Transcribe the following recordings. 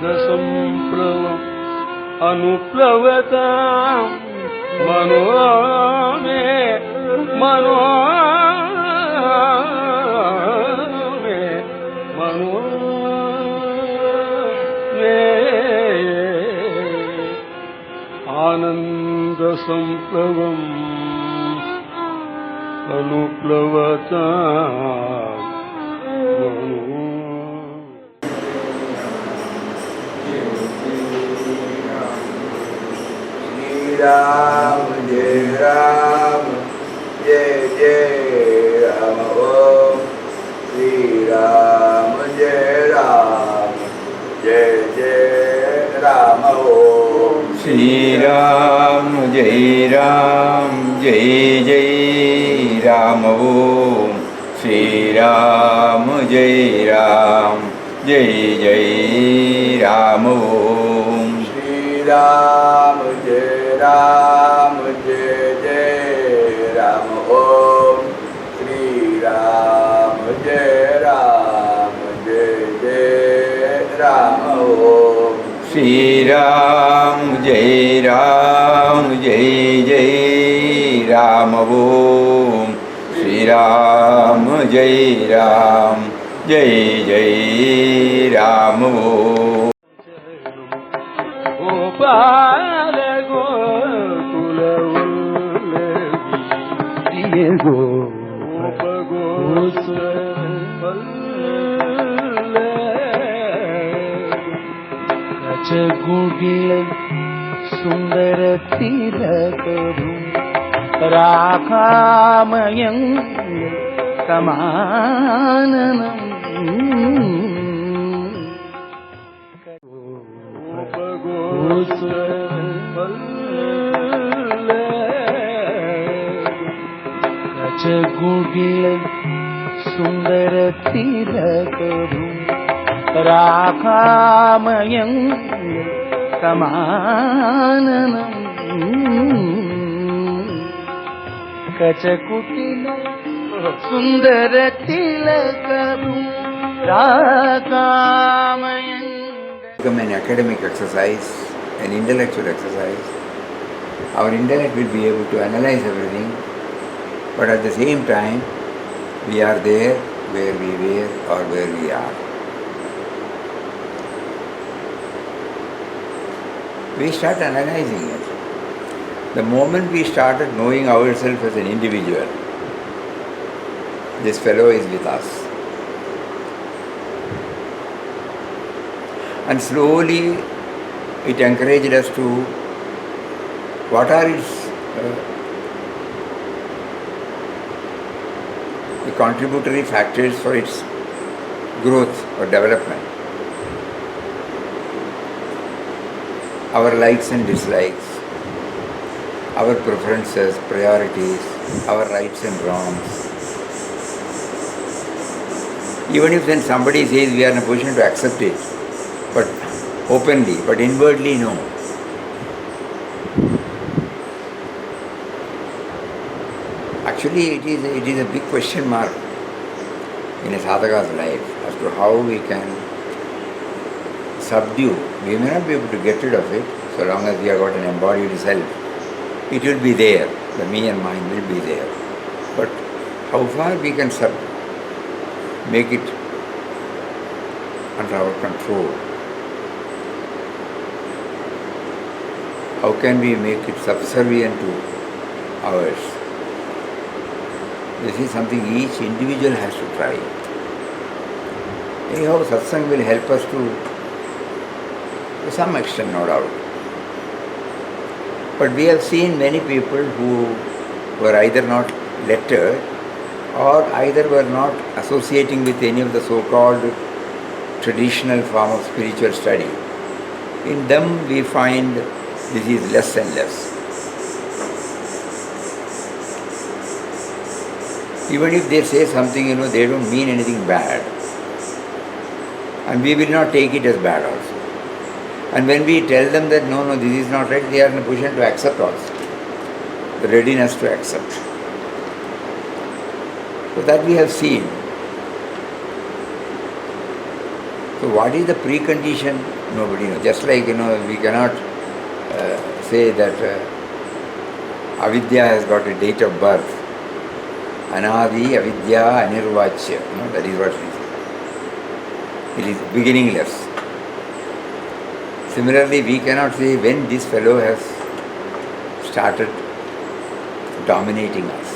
आनन्दसम्प्लवम् अनुप्लवतां मनो मे मनो मे मनो मे आनन्दसम्प्लवम् अनुप्लवतां मनो Ram Jai Ram Jai Jai Ram Om Shri Ram Jai Ram Jai Jai Ram Om Shri Ram Jai Ram Jai Jai Ram Om Shri Ram Jai Ram Jai Jai Ram Om Shri Ram Jai Ram Jai Jai Ram Om Shri Ram Jai Ram Jai Jai Ram Om Shri Ram Jai Ram Jai Jai Ram Om Shri Ram Jai Ram Jai Jai Ram Om Gopal Gokul Vallabhi गोप गोकुल सुंदर तिलकरू राखामयं कमाननम् गुडिल सुंदर तिलकरू राखामयं कमाननम् कचकुटिल सुंदर तिलकरू राखामयं. Become an academic exercise, an intellectual exercise. Our intellect will be able to analyze everything, but at the same time, we are there where we were or where we are. We start analyzing it. The moment we started knowing ourselves as an individual, this fellow is with us. And slowly it encouraged us to, what are its the contributory factors for its growth or development. Our likes and dislikes, our preferences, priorities, our rights and wrongs. Even if then somebody says we are in a position to accept it, but openly, but inwardly no. Actually, it is a big question mark in a sadhaka's life as to how we can subdue. We may not be able to get rid of it so long as we have got an embodied self. It will be there, the me and mine will be there. But how far we can make it under our control? How can we make it subservient to ours? This is something each individual has to try. Anyhow, satsang will help us to some extent, no doubt. But we have seen many people who were either not lettered or either were not associating with any of the so-called traditional form of spiritual study. In them we find this is less and less. Even if they say something, they don't mean anything bad. And we will not take it as bad also. And when we tell them that no, this is not right, they are in a position to accept also. The readiness to accept. So that we have seen. So what is the precondition? Nobody knows. Just like, we cannot say that avidya has got a date of birth. Anadi, avidya, anirvachya. That is what it is. It is beginningless. Similarly, we cannot say when this fellow has started dominating us.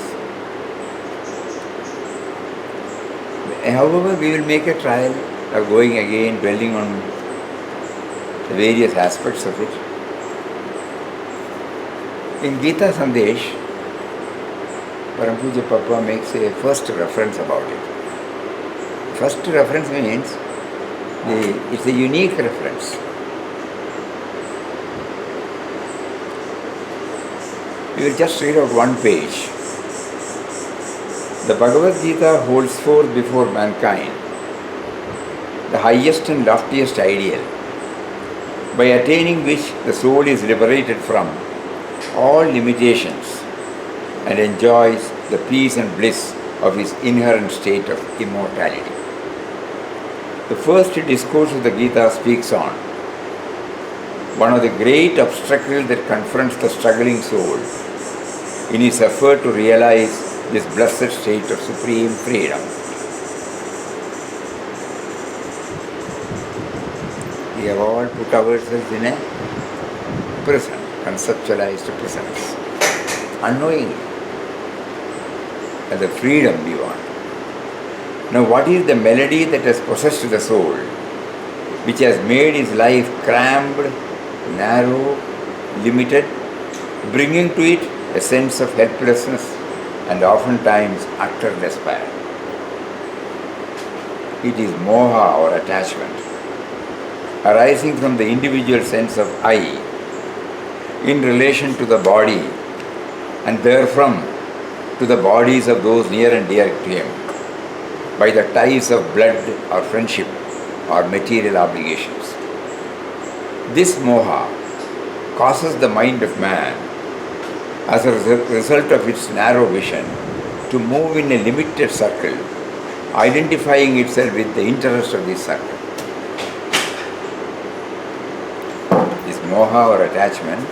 However, we will make a trial of going again, dwelling on the various aspects of it. In Gita Sandesh, Param Puja Papa makes a first reference about it. First reference means it's a unique reference. We will just read out one page. The Bhagavad Gita holds forth before mankind the highest and loftiest ideal, by attaining which the soul is liberated from all limitations and enjoys the peace and bliss of his inherent state of immortality. The first discourse of the Gita speaks on one of the great obstacles that confronts the struggling soul in his effort to realize this blessed state of supreme freedom. We have all put ourselves in a prison, conceptualized prisons, unknowingly, and the freedom we want. Now, what is the melody that has possessed the soul, which has made his life cramped, narrow, limited, bringing to it a sense of helplessness and oftentimes utter despair? It is moha or attachment, arising from the individual sense of I in relation to the body and therefrom to the bodies of those near and dear to him by the ties of blood or friendship or material obligations. This moha causes the mind of man, as a result of its narrow vision, to move in a limited circle, identifying itself with the interest of this circle. This moha or attachment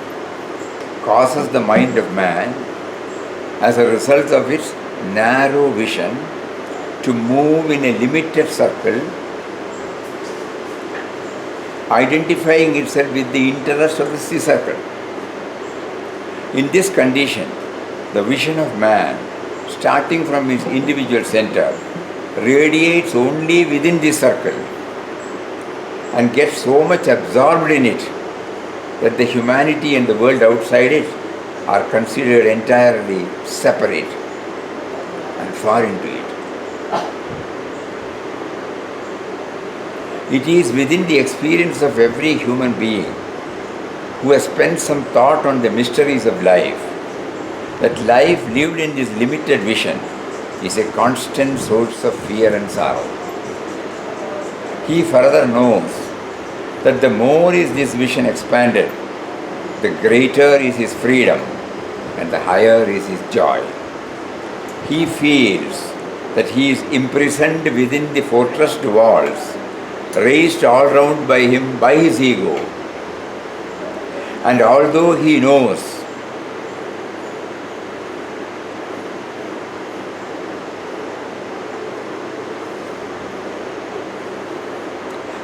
causes the mind of man, as a result of its narrow vision, to move in a limited circle, identifying itself with the interest of this circle. In this condition, the vision of man, starting from his individual center, radiates only within this circle and gets so much absorbed in it that the humanity and the world outside it are considered entirely separate and foreign to it. It is within the experience of every human being who has spent some thought on the mysteries of life that life lived in this limited vision is a constant source of fear and sorrow. He further knows that the more is this vision expanded, the greater is his freedom and the higher is his joy. He feels that he is imprisoned within the fortressed walls raised all round by him by his ego. And although he knows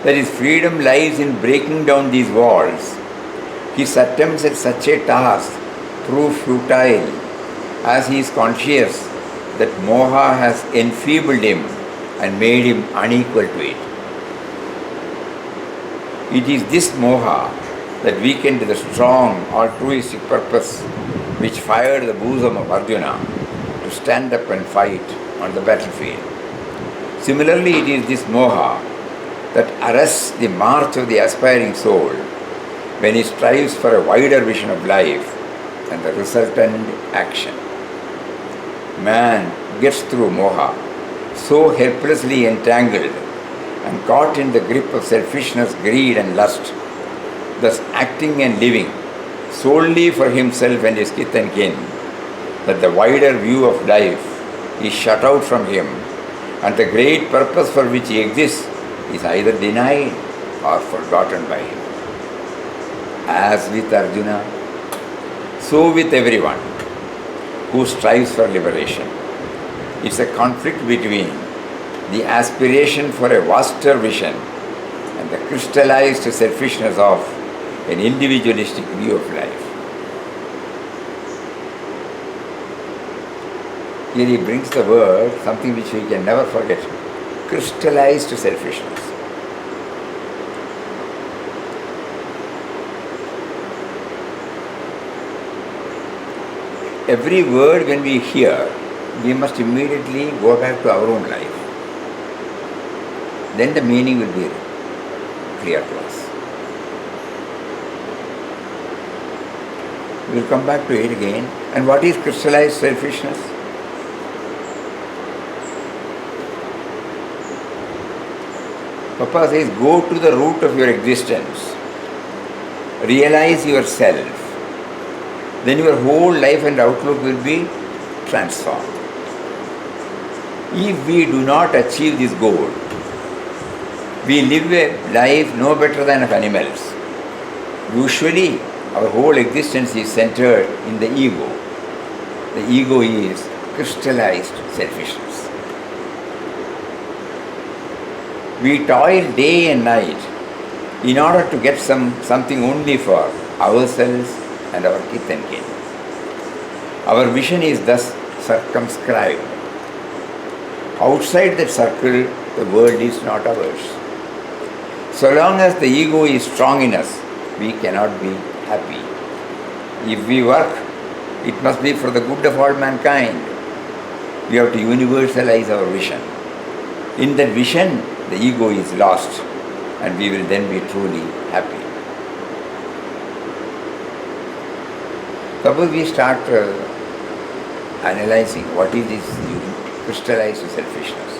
that his freedom lies in breaking down these walls, his attempts at such a task prove futile, as he is conscious that moha has enfeebled him and made him unequal to it. It is this moha that weakened the strong altruistic purpose which fired the bosom of Arjuna to stand up and fight on the battlefield. Similarly, it is this moha that arrests the march of the aspiring soul when he strives for a wider vision of life and the resultant action. Man gets through moha so helplessly entangled and caught in the grip of selfishness, greed and lust, thus acting and living solely for himself and his kith and kin, that the wider view of life is shut out from him, and the great purpose for which he exists is either denied or forgotten by him. As with Arjuna, so with everyone who strives for liberation. It's a conflict between the aspiration for a vaster vision and the crystallized selfishness of an individualistic view of life. Here he brings the word, something which we can never forget, crystallized selfishness. Every word when we hear, we must immediately go back to our own life. Then the meaning will be clear to us. We will come back to it again. And what is crystallized selfishness? Papa says, go to the root of your existence. Realize yourself. Then your whole life and outlook will be transformed. If we do not achieve this goal, we live a life no better than of animals. Usually, our whole existence is centered in the ego. The ego is crystallized selfishness. We toil day and night in order to get something only for ourselves and our kith and kin. Our vision is thus circumscribed. Outside that circle, the world is not ours. So long as the ego is strong in us, we cannot be happy. If we work, it must be for the good of all mankind. We have to universalize our vision. In that vision, the ego is lost, and we will then be truly happy. Suppose we start analyzing what is this crystallized selfishness.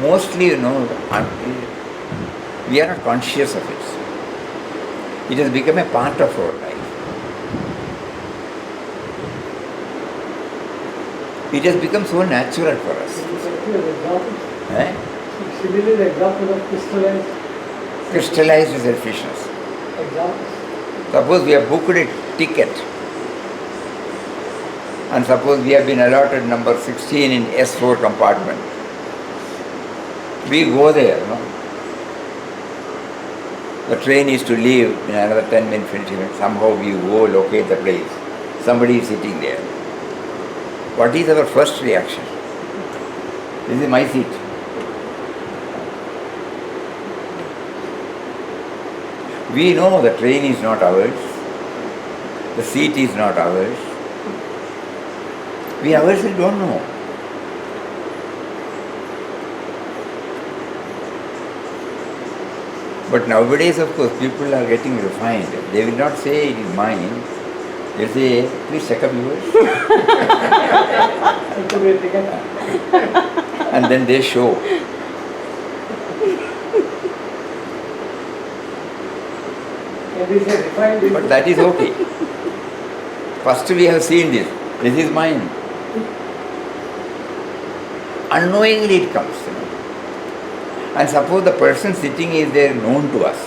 Mostly, we are not conscious of it. It has become a part of our life. It has become so natural for us. Similarly, the example of Crystallized selfishness. examples. Suppose we have booked a ticket, and suppose we have been allotted number 16 in S4 compartment. We go there, The train is to leave in another 10 minutes, 20 minutes. Somehow we go locate the place. Somebody is sitting there. What is our first reaction? This is my seat. We know the train is not ours. The seat is not ours. We ourselves don't know. But nowadays, of course, people are getting refined. They will not say it is mine. They will say, please check up yours. It could be a ticket. And then they show. And this is refined. But that is okay. First we have seen this. This is mine. Unknowingly it comes. And suppose the person sitting is there known to us.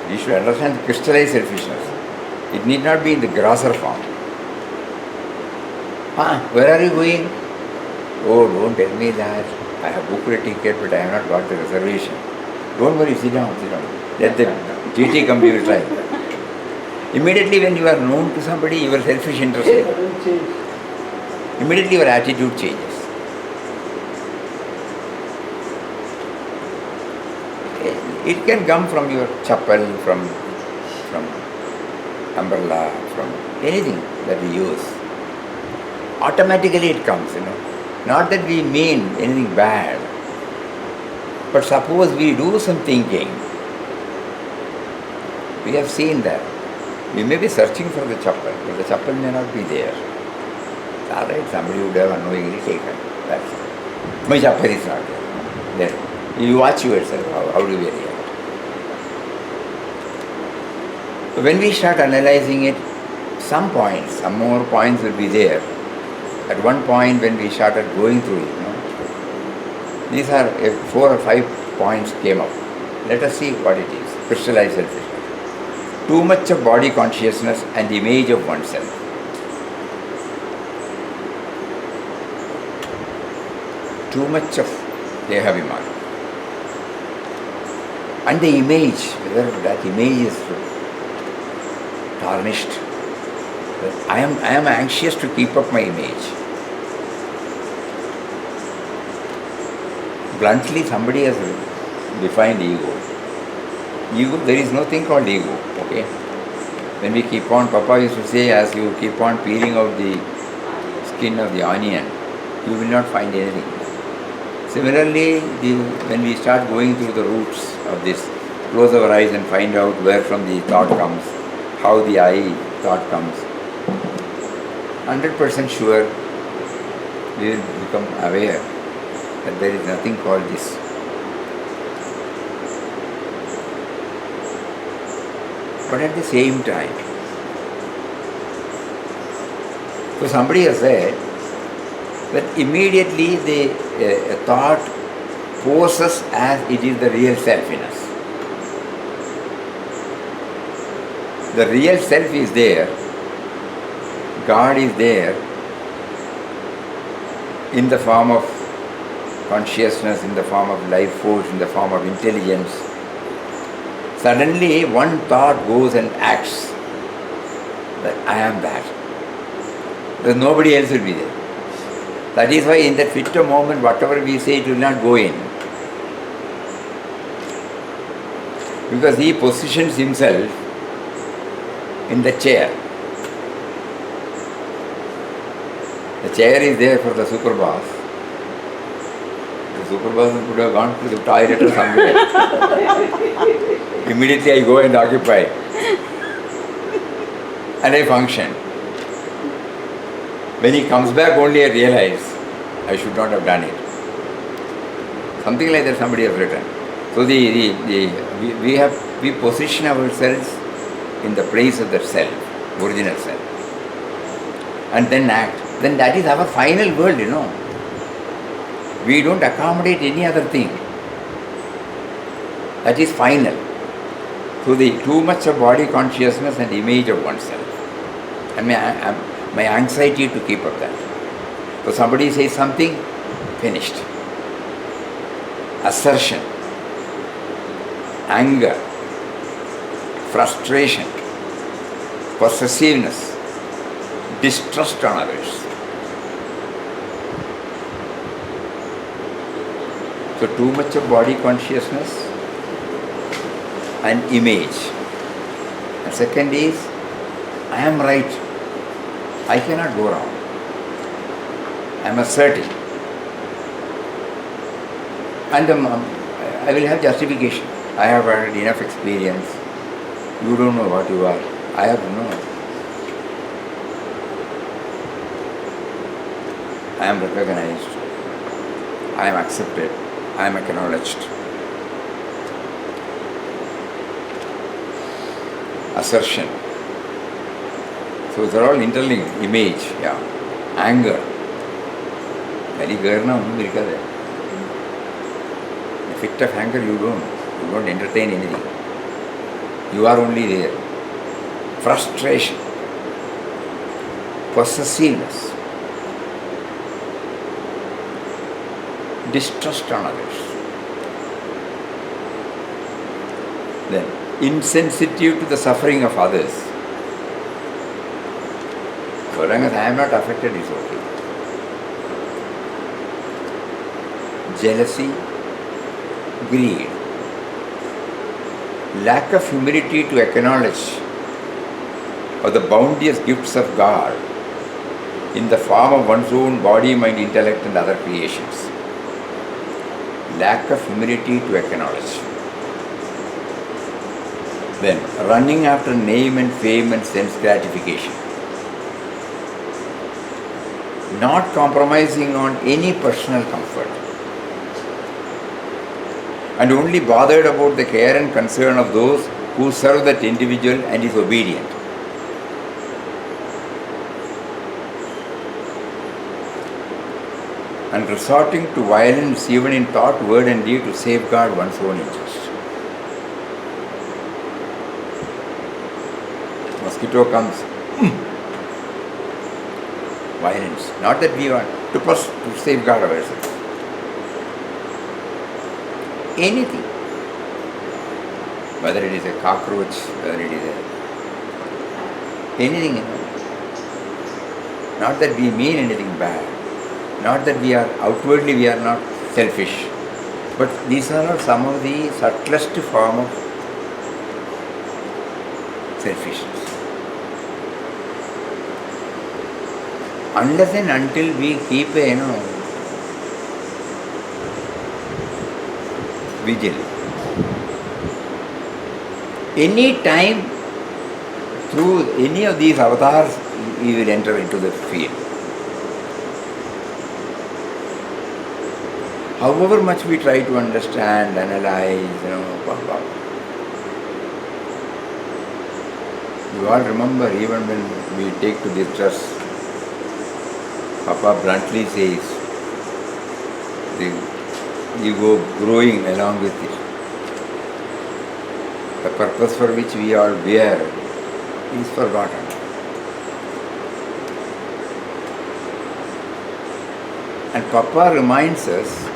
We should understand the crystallized selfishness. It need not be in the grosser form. Where are you going? Oh, don't tell me that. I have booked a ticket but I have not got the reservation. Don't worry, sit down, sit down. Let the GT come, we will try. Immediately when you are known to somebody, your selfish interest, immediately your attitude changes. It can come from your chappal, from umbrella, from anything that we use. Automatically it comes, Not that we mean anything bad. But suppose we do some thinking. We have seen that. We may be searching for the chappal, but the chappal may not be there. It's all right, somebody would have unknowingly taken. That's it. My chappal is not there. Then you watch yourself, how do we react? When we start analyzing it, some more points will be there. at one point when we started going through it, these are 4 or 5 points came up. Let us see what it is. Crystallized selfishness. Too much of body consciousness and image of oneself. Too much of Dehabhimana. And the image, whether that image is tarnished. I am anxious to keep up my image. Bluntly, somebody has defined ego. Ego, there is no thing called ego, okay? When we keep on, Papa used to say, as you keep on peeling out the skin of the onion, you will not find anything. Similarly, when we start going through the roots of this, close our eyes and find out where from the thought comes, how the I thought comes, 100% sure we will become aware that there is nothing called this. But at the same time, so somebody has said that immediately the thought poses as it is the real self in us. The real self is there, God is there in the form of consciousness, in the form of life force, in the form of intelligence. Suddenly one thought goes and acts that I am that. Because nobody else will be there. That is why in that fit of moment, whatever we say, it will not go in. Because he positions himself in the chair. The chair is there for the super boss. The super boss could have gone to the toilet or somewhere. Immediately I go and occupy. And I function. When he comes back only I realize I should not have done it. Something like that somebody has written. So we position ourselves in the place of the self, original self. And then act. Then that is our final world, We don't accommodate any other thing. That is final. So too much of body consciousness and image of oneself. And my anxiety to keep up that. So somebody says something, finished. Assertion, anger, frustration, possessiveness, distrust on others. So too much of body consciousness and image. And second is, I am right. I cannot go wrong. I am asserting. And I will have justification. I have had enough experience. You don't know what you are. I have to know. I am recognized. I am accepted. I am acknowledged. Assertion. So they're all interlinked. Image, anger. Very garna only irukadhu. The fit of anger you don't entertain anything. You are only there. Frustration. Possessiveness. Distrust on others. Then insensitive to the suffering of others. So long as I am not affected, it's okay. Jealousy, greed, lack of humility to acknowledge of the bounteous gifts of God in the form of one's own body, mind, intellect and other creations. Lack of humility to acknowledge. Then running after name and fame and sense gratification. Not compromising on any personal comfort. And only bothered about the care and concern of those who serve that individual and is obedient. and resorting to violence even in thought, word and deed to safeguard one's own interest. Mosquito comes, violence. Not that we want to safeguard ourselves. Anything. Whether it is a cockroach, whether it is anything. Not that we mean anything bad. Not that we are outwardly we are not selfish. But these are some of the subtlest form of selfishness. Unless and until we keep a vigil. Any time through any of these avatars, we will enter into the field. However much we try to understand, analyze, you all remember even when we take to this trust, Papa bluntly says, the ego growing along with it. The purpose for which we all wear is forgotten. And Papa reminds us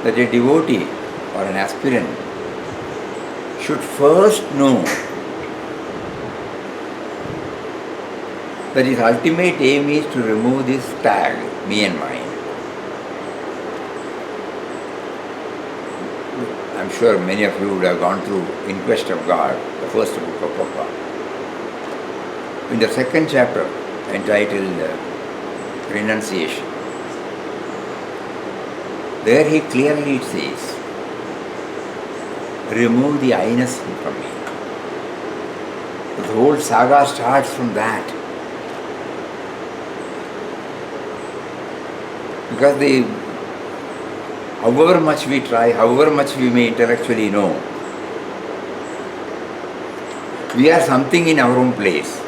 that a devotee or an aspirant should first know that his ultimate aim is to remove this tag, me and mine. I'm sure many of you would have gone through In Quest of God, the first book of Papa. In the second chapter, entitled Renunciation, there he clearly says, remove the I-ness from me. The whole saga starts from that. Because however much we try, however much we may intellectually know, we are something in our own place.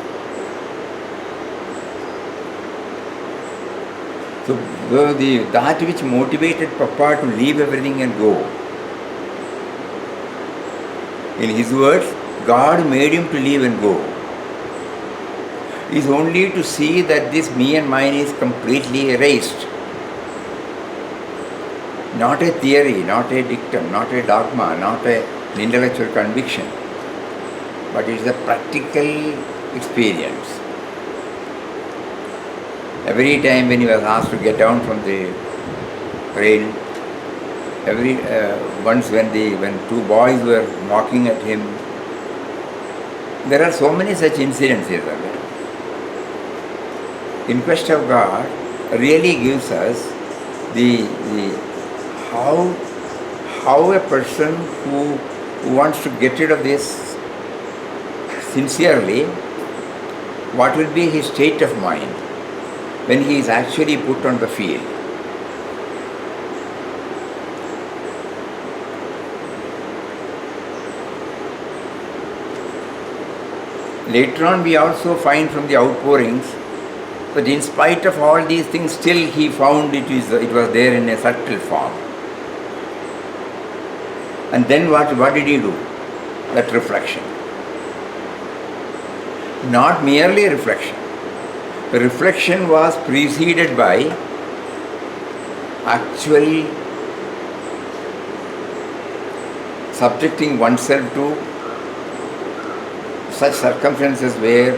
So that which motivated Papa to leave everything and go, in his words, God made him to leave and go, is only to see that this me and mine is completely erased. Not a theory, not a dictum, not a dogma, not an intellectual conviction, but it is a practical experience. Every time when he was asked to get down from the rail, once when two boys were mocking at him, there are so many such incidences. In Quest of God really gives us the how a person who wants to get rid of this sincerely, what will be his state of mind when he is actually put on the field. Later on we also find from the outpourings that in spite of all these things, still he found it was there in a subtle form. And then what did he do? That reflection. Not merely reflection. The reflection was preceded by actual subjecting oneself to such circumstances where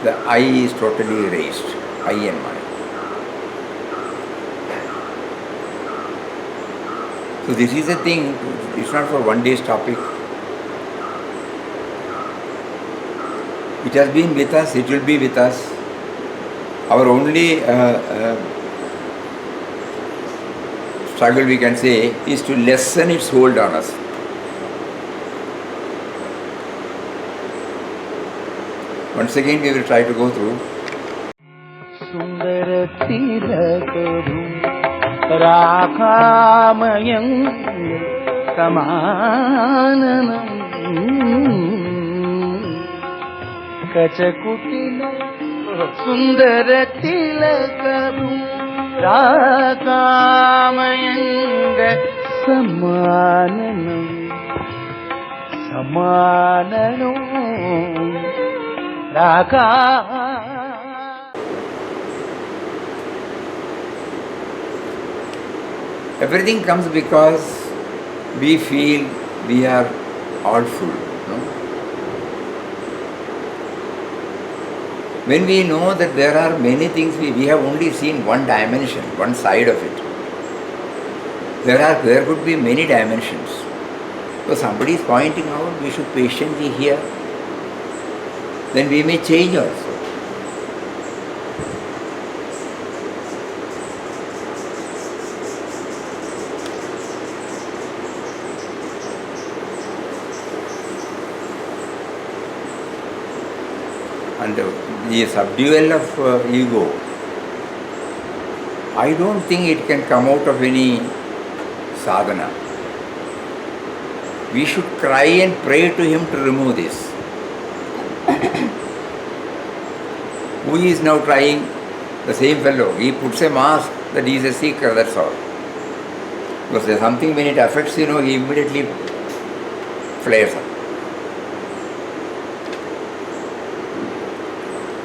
the I is totally erased, I and mine. So this is a thing, it's not for one day's topic. It has been with us, it will be with us. Our only struggle, we can say, is to lessen its hold on us. Once again we will try to go through. Sundara tilakadu rakhamayam samananam kachakutila sundara tilakadu ராகாமயங்க சமானனும் சமானனும் Raaga. Everything comes because we feel we are all full. No? When we know that there are many things, we have only seen one dimension, one side of it. There could be many dimensions. So somebody is pointing out, we should patiently hear. Then we may change also. And the subdual of ego, I don't think it can come out of any sadhana. We should cry and pray to him to remove this. Who is now trying? The same fellow. He puts a mask that he is a seeker, that's all. Because there's something, when it affects, he immediately flares up.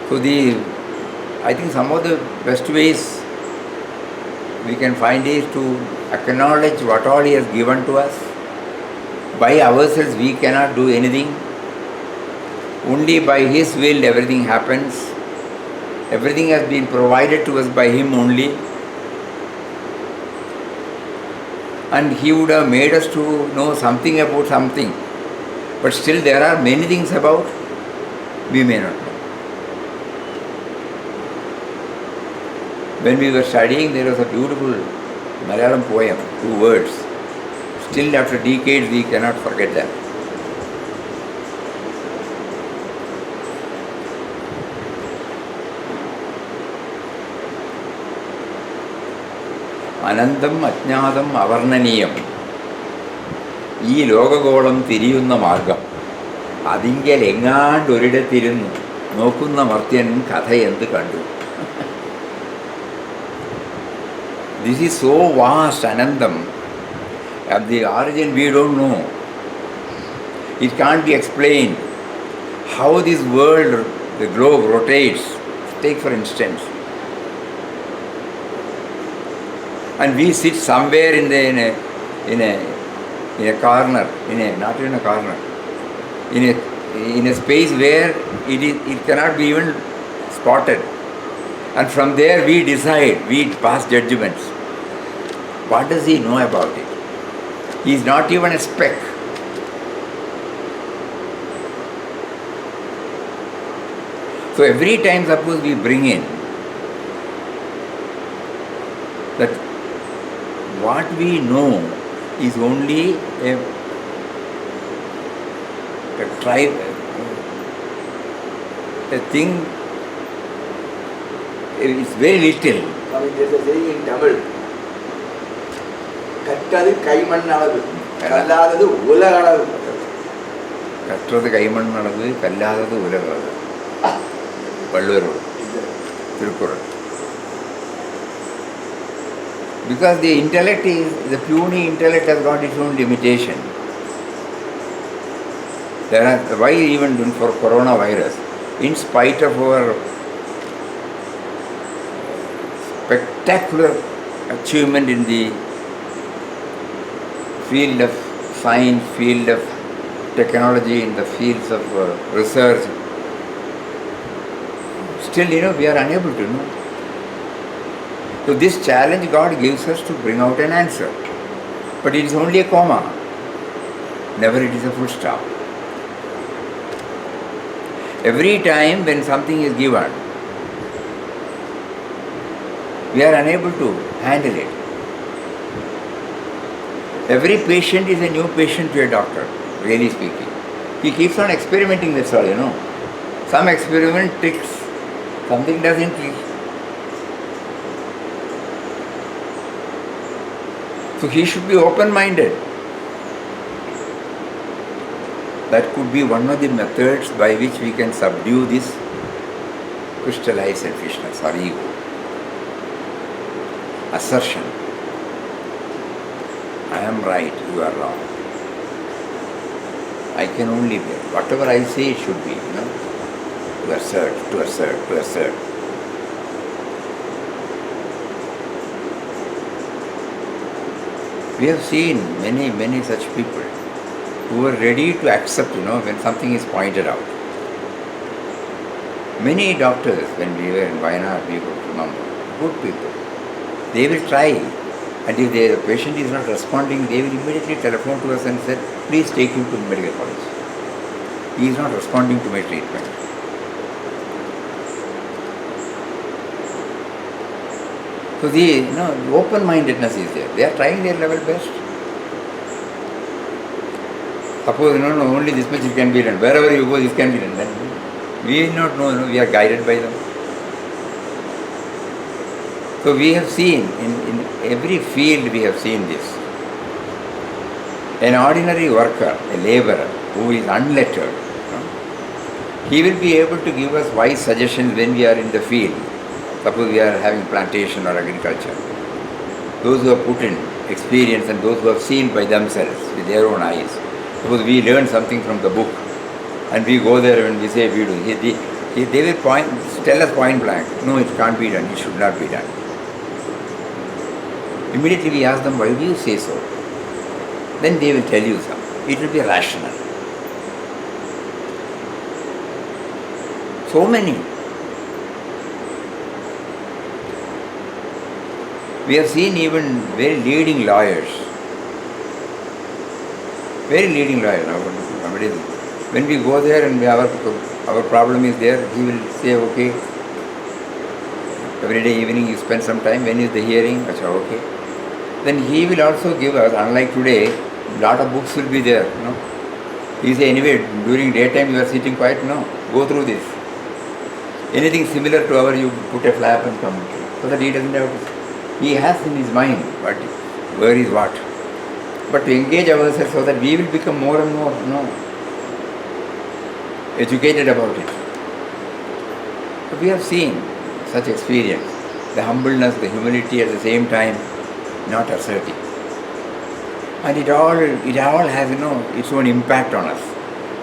So I think some of the best ways we can find is to acknowledge what all he has given to us. By ourselves we cannot do anything. Only by his will everything happens. Everything has been provided to us by him only. And he would have made us to know something about something. But still there are many things about we may not know. When we were studying, there was a beautiful Malayalam poem, 2 words. Still after decades we cannot forget them. Anandam Ajnadam Avarnaniyam. ഈ ലോകഗോളം തിരിയുന്ന മാർഗം അതിങ്കൽ എങ്ങാണ്ടൊരിടത്തിരുന്നു നോക്കുന്ന മർത്യൻ കഥ എന്ത് കണ്ടു. This is so vast, Anandam. At the origin we don't know. It can't be explained. How this world, the globe rotates. Take for instance. And we sit somewhere in a corner, not in a corner, in a space where it cannot be even spotted. And from there we decide, we pass judgments. What does he know about it? He is not even a speck. So every time suppose we bring in that what we know is only a thing, it's very little. I mean, there's a saying in Tamil, கற்றது கைமண்ணளவு கல்லாதது உலகளவு. கற்றது கைமண்ணளவு கல்லாதது உலகளவு. Valluvar Thirukkural. Because the intellect the puny intellect has got its own limitation. Why even for coronavirus, in spite of our spectacular achievement in the field of science, field of technology, in the fields of research, still we are unable to know. So this challenge God gives us to bring out an answer. But it is only a comma. Never it is a full stop. Every time when something is given, we are unable to handle it. Every patient is a new patient to a doctor, really speaking. He keeps on experimenting, that's all, Some experiment ticks, something doesn't tick. So he should be open-minded. That could be one of the methods by which we can subdue this crystallized selfishness or ego. assertion. I am right, you are wrong. I can only be. Whatever I say it should be, to assert, to assert, to assert. We have seen many such people who were ready to accept, when something is pointed out. Many doctors, when we were in Wayanad, we could remember, good people, they will try, and if the patient is not responding, they will immediately telephone to us and say, please take him to medical college. He is not responding to my treatment. So the open-mindedness is there. They are trying their level best. Suppose, only this much it can be done. Wherever you go, this can be done. Then we will not know, we are guided by them. So we have seen, in every field we have seen this. An ordinary worker, a laborer, who is unlettered, he will be able to give us wise suggestions when we are in the field. Suppose we are having plantation or agriculture. Those who have put in experience and those who have seen by themselves with their own eyes. Suppose we learn something from the book and we go there and we say we do. They will tell us point blank, no, it can't be done, it should not be done. Immediately we ask them, why do you say so? Then they will tell you something. It will be rational. So many. We have seen even very leading lawyers. Very leading lawyers. When we go there and our problem is there, he will say, okay, every day evening you spend some time, when is the hearing? I say, okay. Then he will also give us, unlike today, lot of books will be there. He say, anyway, during daytime you are sitting quiet, go through this. Anything similar to our, you put a flap and come. So that he doesn't have to. He has in his mind where is what. But to engage ourselves so that we will become more and more educated about it. So we have seen such experience. The humbleness, the humility at the same time, not asserting. And it all has its own impact on us.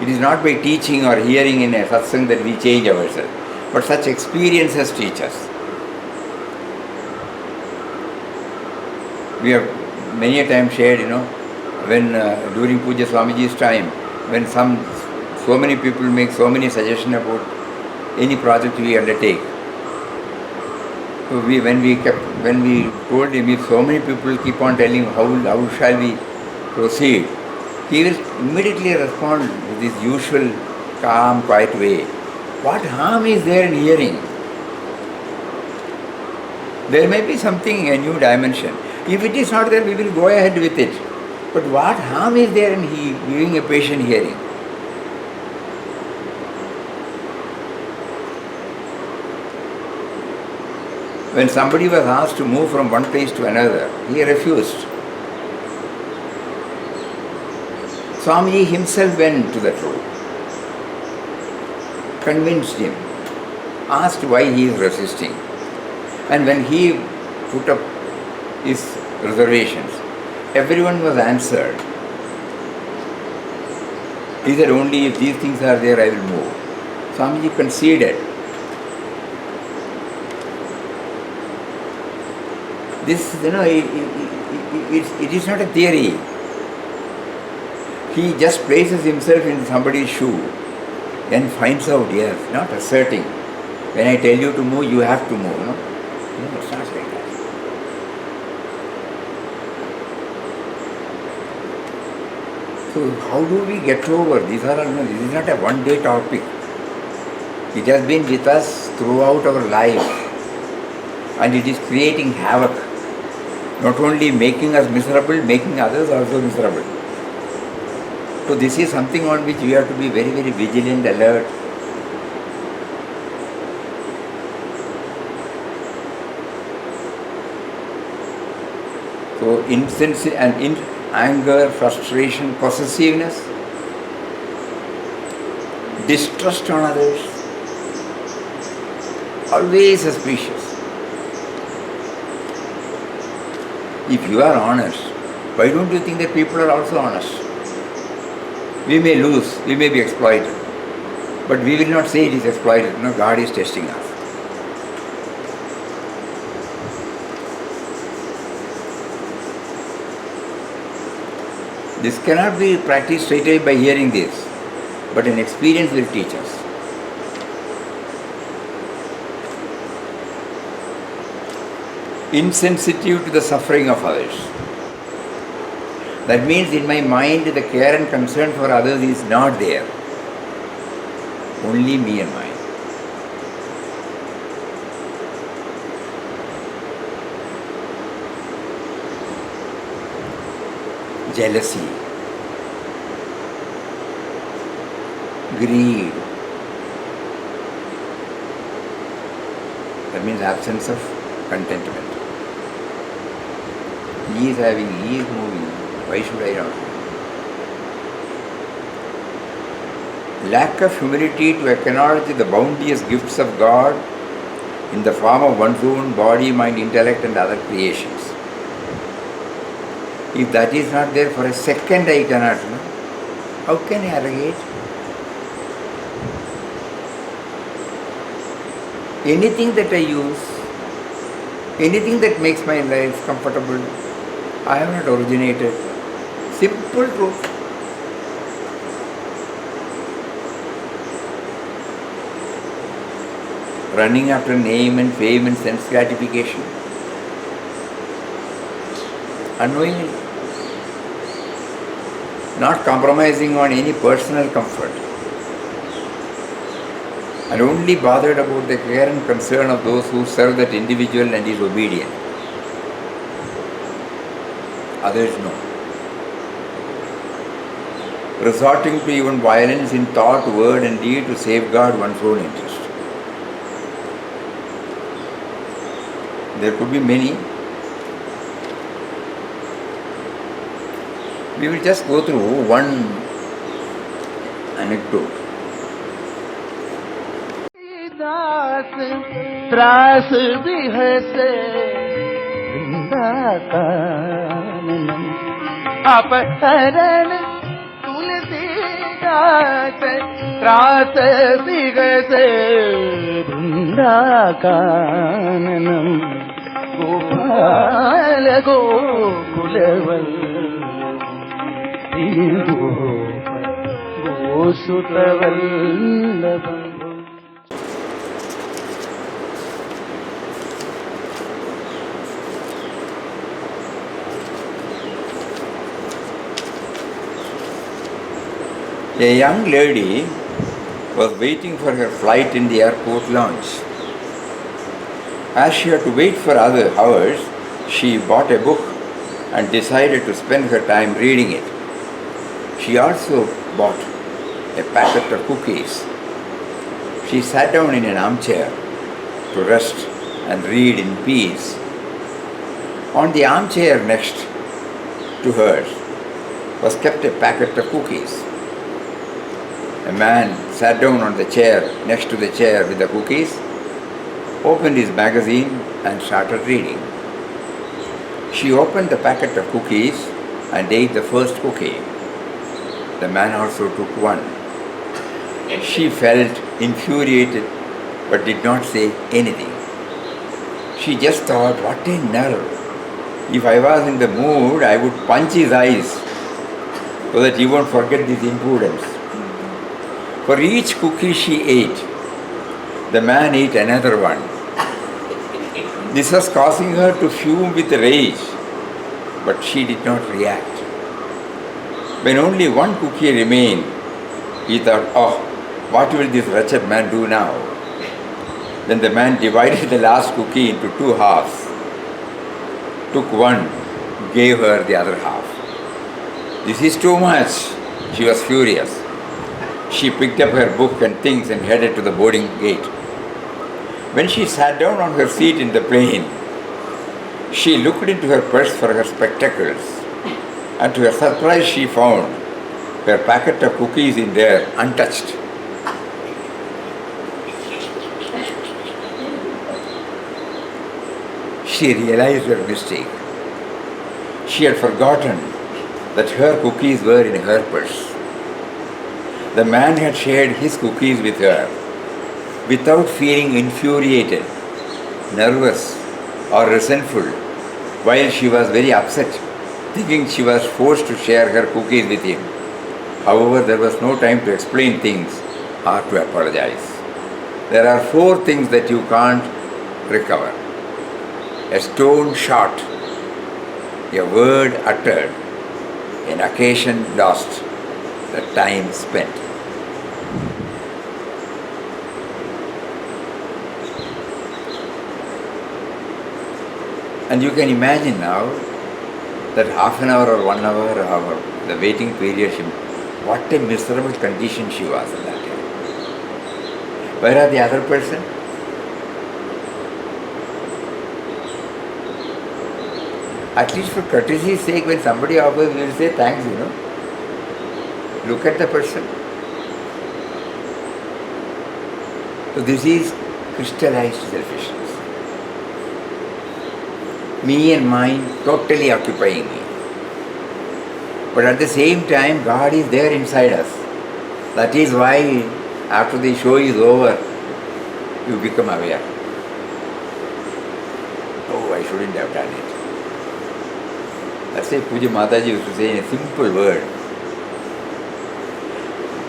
It is not by teaching or hearing in a satsang that we change ourselves. But such experiences teach us. We have many a time shared, when during Puja Swamiji's time, when so many people make so many suggestions about any project we undertake. So when we told him, if so many people keep on telling how shall we proceed, he will immediately respond with his usual calm, quiet way. What harm is there in hearing? There may be something, a new dimension. If it is not there, we will go ahead with it. But what harm is there in giving a patient hearing? When somebody was asked to move from one place to another, he refused. Swamiji himself went to that road, convinced him, asked why he is resisting. And when he put up his reservations, everyone was answered. He said, only if these things are there, I will move. Swamiji conceded. This, it is not a theory. He just places himself in somebody's shoe and finds out, yes, not asserting. When I tell you to move, you have to move. No, it's not like that. So how do we get over? This is not a one-day topic. It has been with us throughout our life, and it is creating havoc. Not only making us miserable, making others also miserable. So this is something on which we have to be very, very vigilant, alert. So insensitivity and anger, frustration, possessiveness, distrust on others, always suspicious. If you are honest, why don't you think that people are also honest? We may lose, we may be exploited, but we will not say it is exploited. No, God is testing us. This cannot be practiced straight away by hearing this, but an experience will teach us. Insensitive to the suffering of others. That means in my mind the care and concern for others is not there. Only me and mine. Jealousy, greed. That means absence of contentment. He is having, he is moving. Why should I not? Lack of humility to acknowledge the bounteous gifts of God in the form of one's own body, mind, intellect and other creations. If that is not there for a second, I cannot know. How can I arrogate? Anything that I use, anything that makes my life comfortable, I have not originated. Simple truth. Running after name and fame and sense gratification. Unknowingly. Not compromising on any personal comfort. And only bothered about the care and concern of those who serve that individual and is obedient. Others no. Resorting to even violence in thought, word and deed to safeguard one's own interest. There could be many. We will just go through one anecdote. त्रास बिहसे वृंदाकाननम अपहरण तुलसीदास त्रास बिहसे वृंदाकाननम Gopal गोकुलवल्लभ गोसुतवल्लभम. A young lady was waiting for her flight in the airport lounge. As she had to wait for other hours, she bought a book and decided to spend her time reading it. She also bought a packet of cookies. She sat down in an armchair to rest and read in peace. On the armchair next to hers was kept a packet of cookies. A man sat down on the chair next to the chair with the cookies, opened his magazine and started reading. She opened the packet of cookies and ate the first cookie. The man also took one. She felt infuriated but did not say anything. She just thought, what a nerve. If I was in the mood, I would punch his eyes so that he won't forget this impudence. For each cookie she ate, the man ate another one. This was causing her to fume with rage, but she did not react. When only one cookie remained, he thought, oh, what will this wretched man do now? Then the man divided the last cookie into two halves, took one, gave her the other half. This is too much. She was furious. She picked up her book and things and headed to the boarding gate. When she sat down on her seat in the plane, she looked into her purse for her spectacles, and to her surprise she found her packet of cookies in there untouched. She realized her mistake. She had forgotten that her cookies were in her purse. The man had shared his cookies with her without feeling infuriated, nervous, or resentful, while she was very upset, thinking she was forced to share her cookies with him. However, there was no time to explain things or to apologize. There are 4 things that you can't recover: a stone shot, a word uttered, an occasion lost, the time spent. And you can imagine now that half an hour or 1 hour or the waiting period, what a miserable condition she was in that time. Where are the other person? At least for courtesy's sake, when somebody offers, we will say thanks, Look at the person. So this is crystallized selfishness. Me and mine totally occupying me. But at the same time, God is there inside us. That is why after the show is over, you become aware. Oh, I shouldn't have done it. That's why Puja Mataji used to say in a simple word.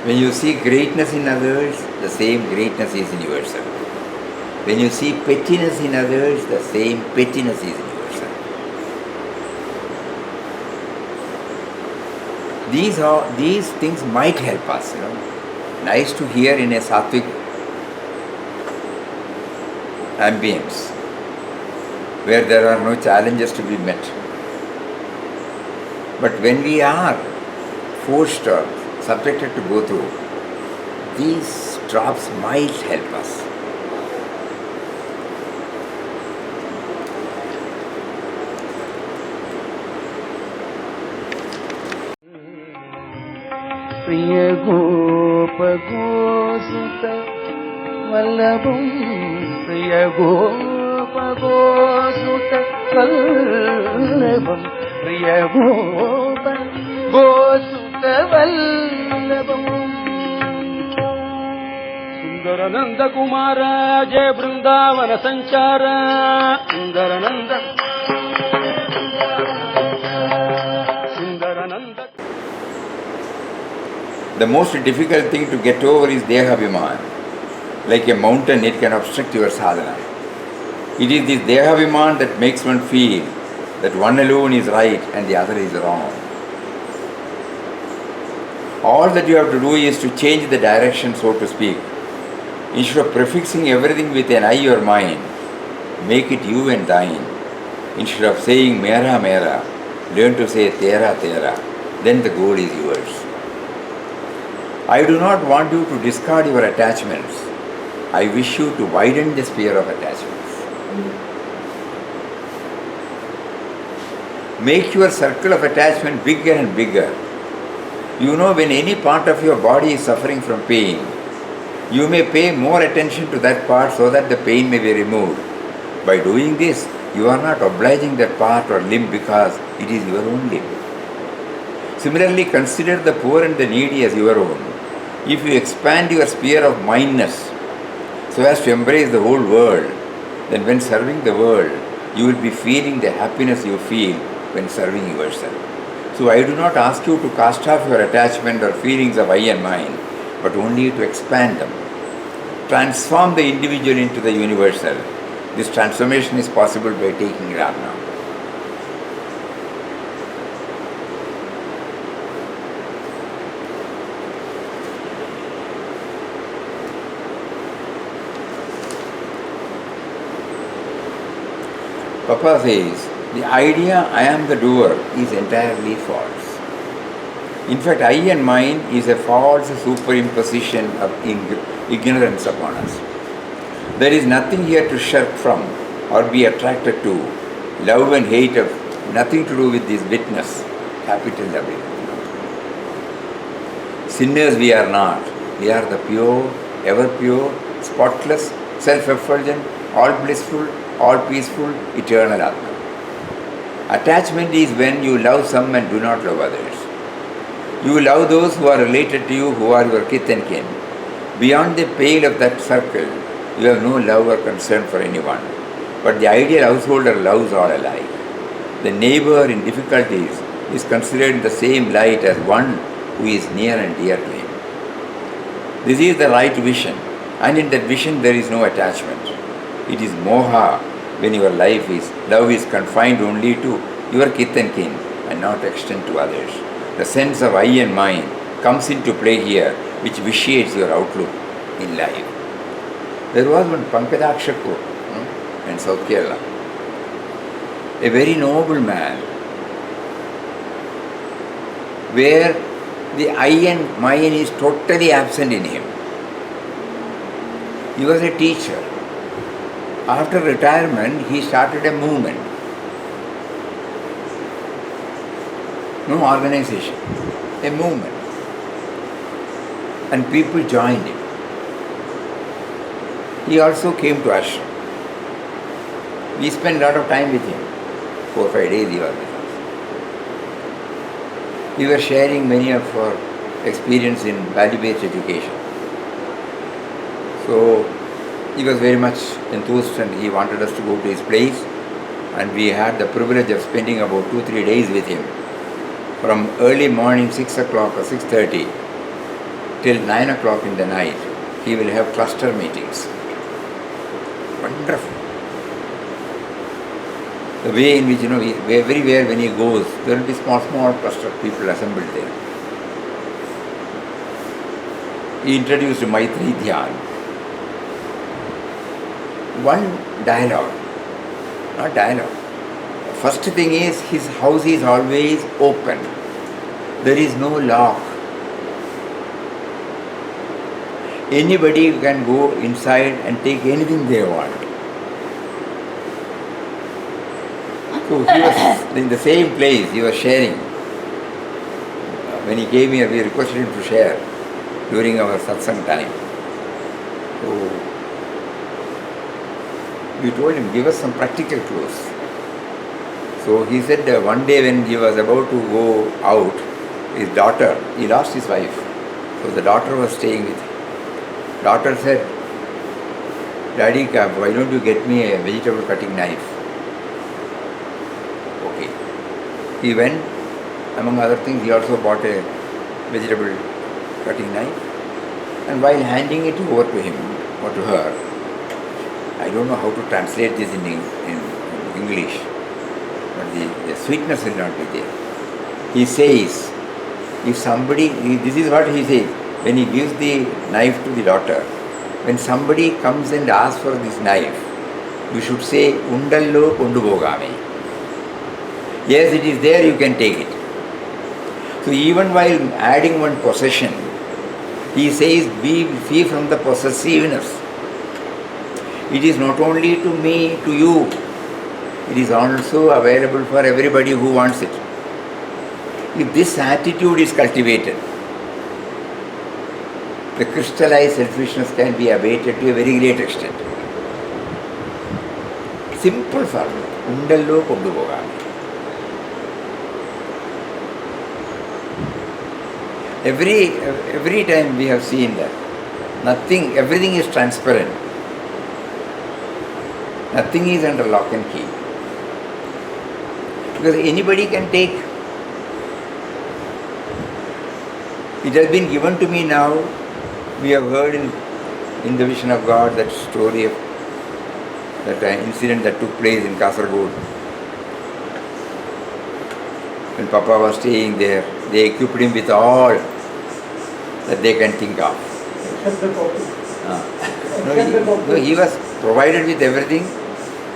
When you see greatness in others, the same greatness is in yourself. When you see pettiness in others, the same pettiness is in yourself. These things might help us, Nice to hear in a sattvic ambience, where there are no challenges to be met. But when we are forced or subjected to go through, these drops might help us. प्रिय गोप गोसुत वल्लभं प्रिय गोप गोसुत वल्लभं प्रिय गोप गोसुत वल्लभं सुंदर नंद कुमार जय वृंदावन संचार सुंदर नंद The most difficult thing to get over is Dehabhiman. Like a mountain, it can obstruct your sadhana. It is this Dehabhiman that makes one feel that one alone is right and the other is wrong. All that you have to do is to change the direction, so to speak. Instead of prefixing everything with an I or mine, make it you and thine. Instead of saying mera mera, learn to say tera tera. Then the goal is yours. I do not want you to discard your attachments. I wish you to widen the sphere of attachments. Make your circle of attachment bigger and bigger. When any part of your body is suffering from pain, you may pay more attention to that part so that the pain may be removed. By doing this, you are not obliging that part or limb because it is your own limb. Similarly, consider the poor and the needy as your own. If you expand your sphere of mindness so as to embrace the whole world, then when serving the world, you will be feeling the happiness you feel when serving yourself. So I do not ask you to cast off your attachment or feelings of I and mine, but only to expand them. Transform the individual into the universal. This transformation is possible by taking Rama. Papa says, the idea I am the doer is entirely false. In fact, I and mine is a false superimposition of ignorance upon us. There is nothing here to shirk from or be attracted to. Love and hate have nothing to do with this witness, capital W. Sinners we are not. We are the pure, ever pure, spotless, self-effulgent, all blissful, all peaceful, eternal Atma. Attachment is when you love some and do not love others. You love those who are related to you, who are your kith and kin. Beyond the pale of that circle, you have no love or concern for anyone. But the ideal householder loves all alike. The neighbor in difficulties is considered in the same light as one who is near and dear to him. This is the right vision, and in that vision there is no attachment. It is moha when your love is confined only to your kith and kin and not extend to others. The sense of I and mine comes into play here, which vitiates your outlook in life. There was one Pankadakshakur in South Kerala, a very noble man, where the I and mine is totally absent in him. He was a teacher. After retirement, he started a movement. No organization, a movement. And people joined him. He also came to Ashram. We spent a lot of time with him. 4 or 5 days he was with us. We were sharing many of our experience in value-based education. So he was very much enthused and he wanted us to go to his place, and we had the privilege of spending about 2-3 days with him. From early morning 6 o'clock or 6:30 till 9 o'clock in the night, he will have cluster meetings. Wonderful. The way in which, everywhere when he goes, there will be small cluster of people assembled there. He introduced Maitri Dhyan. One dialogue, not dialogue. First thing is, his house is always open. There is no lock. Anybody can go inside and take anything they want. So he was in the same place, he was sharing. When he came here, we requested him to share during our satsang time. So we told him, give us some practical clues. So he said one day when he was about to go out, his daughter, he lost his wife. So the daughter was staying with him. Daughter said, Daddy, why don't you get me a vegetable cutting knife? Okay. He went, among other things, he also bought a vegetable cutting knife. And while handing it over to him or to her, I don't know how to translate this in English, but the sweetness will not be there. He says, if somebody, this is what he says, when he gives the knife to the daughter, when somebody comes and asks for this knife, you should say, Undallo Kondubogame. Yes, it is there, you can take it. So even while adding one possession, he says, be free from the possessiveness. It is not only to me, to you, it is also available for everybody who wants it. If this attitude is cultivated, the crystallized selfishness can be abated to a very great extent. Simple formula. Undallo Kondubogame. Every time we have seen that. Everything is transparent. Nothing is under lock and key. Because anybody can take. It has been given to me now. We have heard in the vision of God that story of that incident that took place in Kasaragod. When Papa was staying there, they equipped him with all that they can think of. Except the coffee. No, he was provided with everything,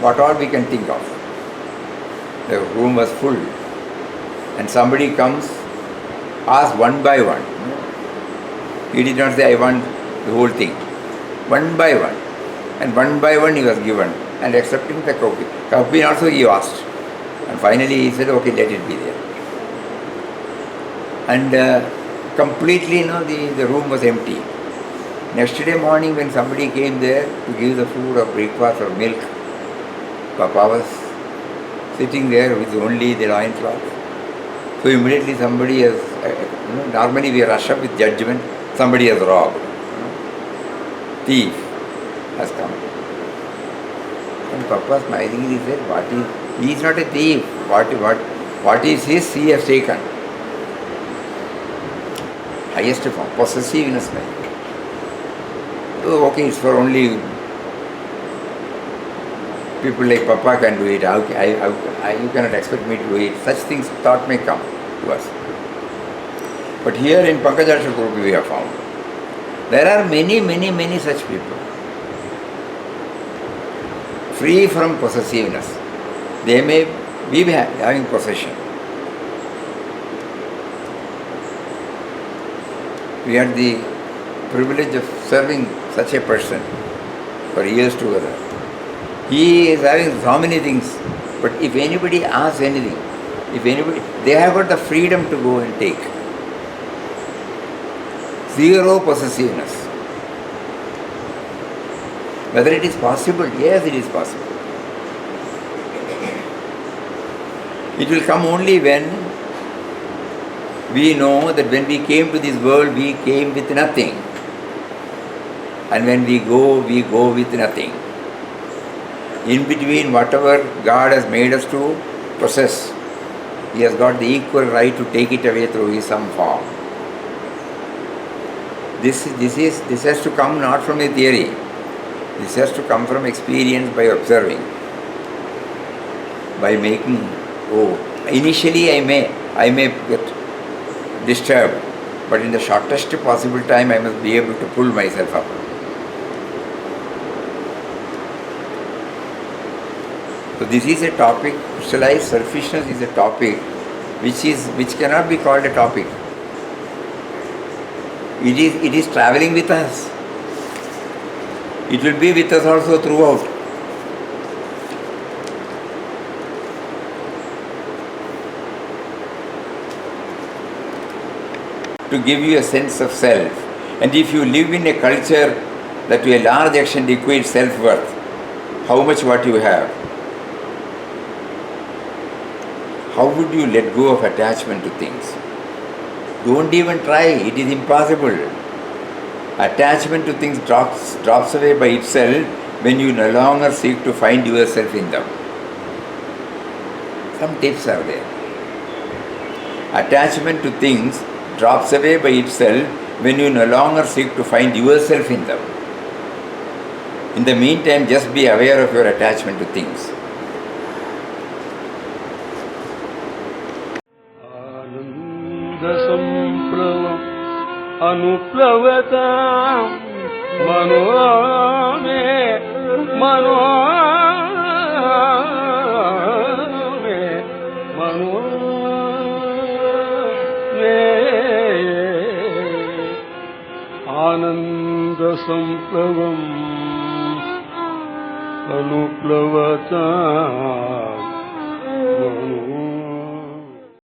what all we can think of. The room was full. And somebody comes, asks one by one. He did not say, I want the whole thing. One by one. And one by one he was given. And accepting the copy. Copy also he asked. And finally he said, okay, let it be there. And completely, the room was empty. Next day morning when somebody came there to give the food or breakfast or milk, Papa was sitting there with only the loincloth. So immediately somebody has, normally we rush up with judgment, somebody has robbed. Thief has come. And Papa smilingly said, he is not a thief. What is his, he has taken. Highest form, possessiveness. Oh, okay, it's for only people like Papa can do it. You cannot expect me to do it. Such things, thought may come to us. But here in Pankajasha Group we have found, there are many such people. Free from possessiveness. They may be having possession. We had the privilege of serving such a person for years together. He is having so many things, but if anybody asks anything, they have got the freedom to go and take. Zero possessiveness. Whether it is possible? Yes, it is possible. It will come only when we know that when we came to this world, we came with nothing. And when we go with nothing. In between, whatever God has made us to possess, He has got the equal right to take it away through some form. This has to come not from a theory. This has to come from experience by observing, by making. Initially I may get disturbed, but in the shortest possible time I must be able to pull myself up. So this is a topic. Crystallized selfishness is a topic which cannot be called a topic. It is traveling with us. It will be with us also throughout. To give you a sense of self. And if you live in a culture that to a large extent equates self-worth, how much what you have? How would you let go of attachment to things? Don't even try, it is impossible. Attachment to things drops away by itself when you no longer seek to find yourself in them. Some tips are there. Attachment to things drops away by itself when you no longer seek to find yourself in them. In the meantime, just be aware of your attachment to things. Sampravam anuplavatam manome ananda sampravam anuplavatam